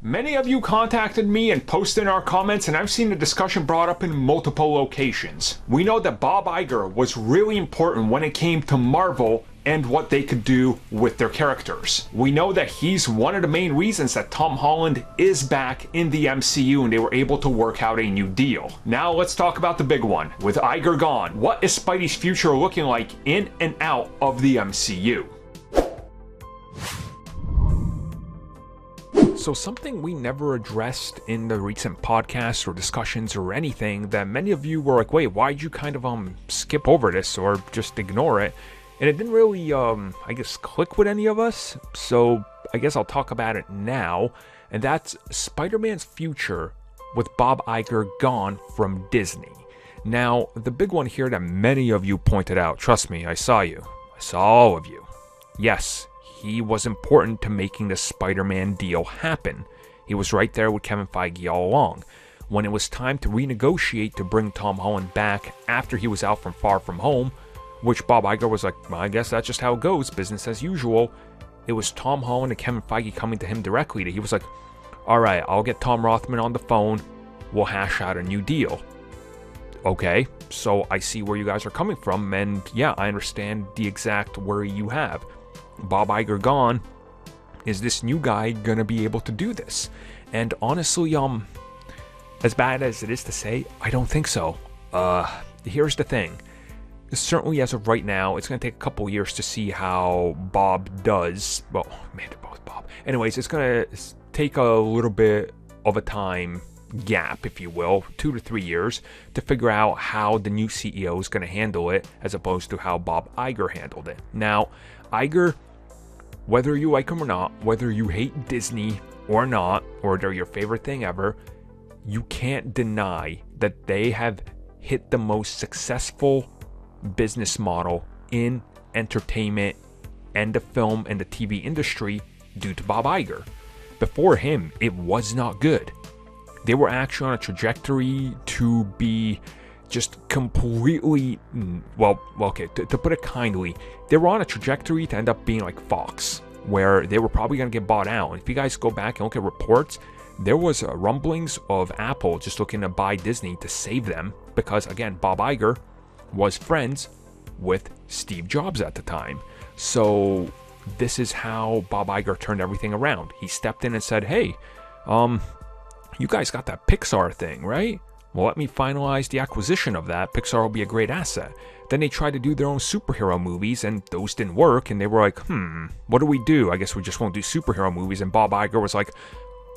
Many of you contacted me and posted in our comments, and I've seen the discussion brought up in multiple locations. We know that Bob Iger was really important when it came to Marvel and what they could do with their characters. We know that he's one of the main reasons that Tom Holland is back in the MCU and they were able to work out a new deal. Now let's talk about the big one. With Iger gone, what is Spidey's future looking like in and out of the MCU? So something we never addressed in the recent podcasts or discussions or anything that many of you were like, wait, why'd you kind of skip over this or just ignore it? And it didn't really, I guess, click with any of us. So I guess I'll talk about it now. And that's Spider-Man's future with Bob Iger gone from Disney. Now, the big one here that many of you pointed out, trust me, I saw you. I saw all of you. Yes, he was important to making the Spider-Man deal happen. He was right there with Kevin Feige all along. When it was time to renegotiate to bring Tom Holland back after he was out from Far From Home, which Bob Iger was like, well, I guess that's just how it goes, business as usual. It was Tom Holland and Kevin Feige coming to him directly. He was like, all right, I'll get Tom Rothman on the phone. We'll hash out a new deal. Okay, so I see where you guys are coming from, and yeah, I understand the exact worry you have. Bob Iger gone, is this new guy gonna be able to do this? And honestly, as bad as it is to say, I don't think so. Here's the thing. Certainly as of right now, it's gonna take a couple years to see how Bob does. Well, man, they're both Bob. Anyways, it's gonna take a little bit of a time gap, if you will, 2 to 3 years, to figure out how the new CEO is gonna handle it, as opposed to how Bob Iger handled it. Now, Iger, whether you like him or not, whether you hate Disney or not, or they're your favorite thing ever, you can't deny that they have hit the most successful business model in entertainment and the film and the TV industry due to Bob Iger. Before him, it was not good. They were actually on a trajectory to be just completely, to put it kindly, they were on a trajectory to end up being like Fox, where they were probably going to get bought out. If you guys go back and look at reports, there was rumblings of Apple just looking to buy Disney to save them because, again, Bob Iger was friends with Steve Jobs at the time. So this is how Bob Iger turned everything around. He stepped in and said, hey, you guys got that Pixar thing, right? Well, let me finalize the acquisition of that. Pixar will be a great asset. Then they tried to do their own superhero movies, and those didn't work. And they were like, what do we do? I guess we just won't do superhero movies. And Bob Iger was like,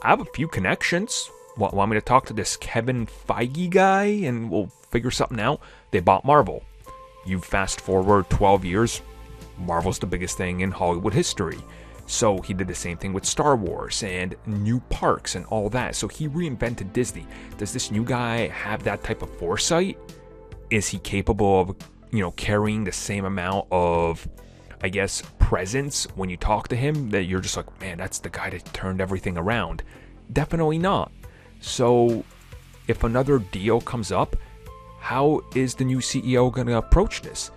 I have a few connections. Want me to talk to this Kevin Feige guy, and we'll figure something out? They bought Marvel. You fast forward 12 years, Marvel's the biggest thing in Hollywood history. So he did the same thing with Star Wars and new parks and all that. So he reinvented Disney. Does this new guy have that type of foresight? Is he capable of, carrying the same amount of, I guess, presence when you talk to him that you're just like, man, that's the guy that turned everything around? Definitely not. So if another deal comes up, how is the new CEO going to approach this?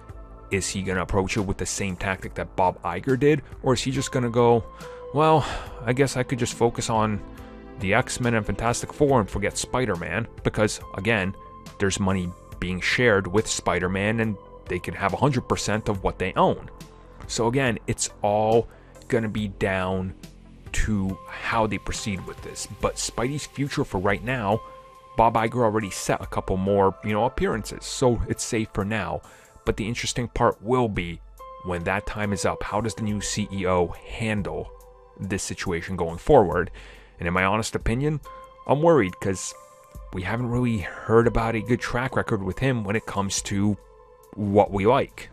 Is he going to approach it with the same tactic that Bob Iger did? Or is he just going to go, well, I guess I could just focus on the X-Men and Fantastic Four and forget Spider-Man? Because, again, there's money being shared with Spider-Man and they can have 100% of what they own. So again, it's all going to be down to how they proceed with this. But Spidey's future for right now, Bob Iger already set a couple more, appearances. So it's safe for now. But the interesting part will be when that time is up, how does the new CEO handle this situation going forward? And in my honest opinion, I'm worried because we haven't really heard about a good track record with him when it comes to what we like.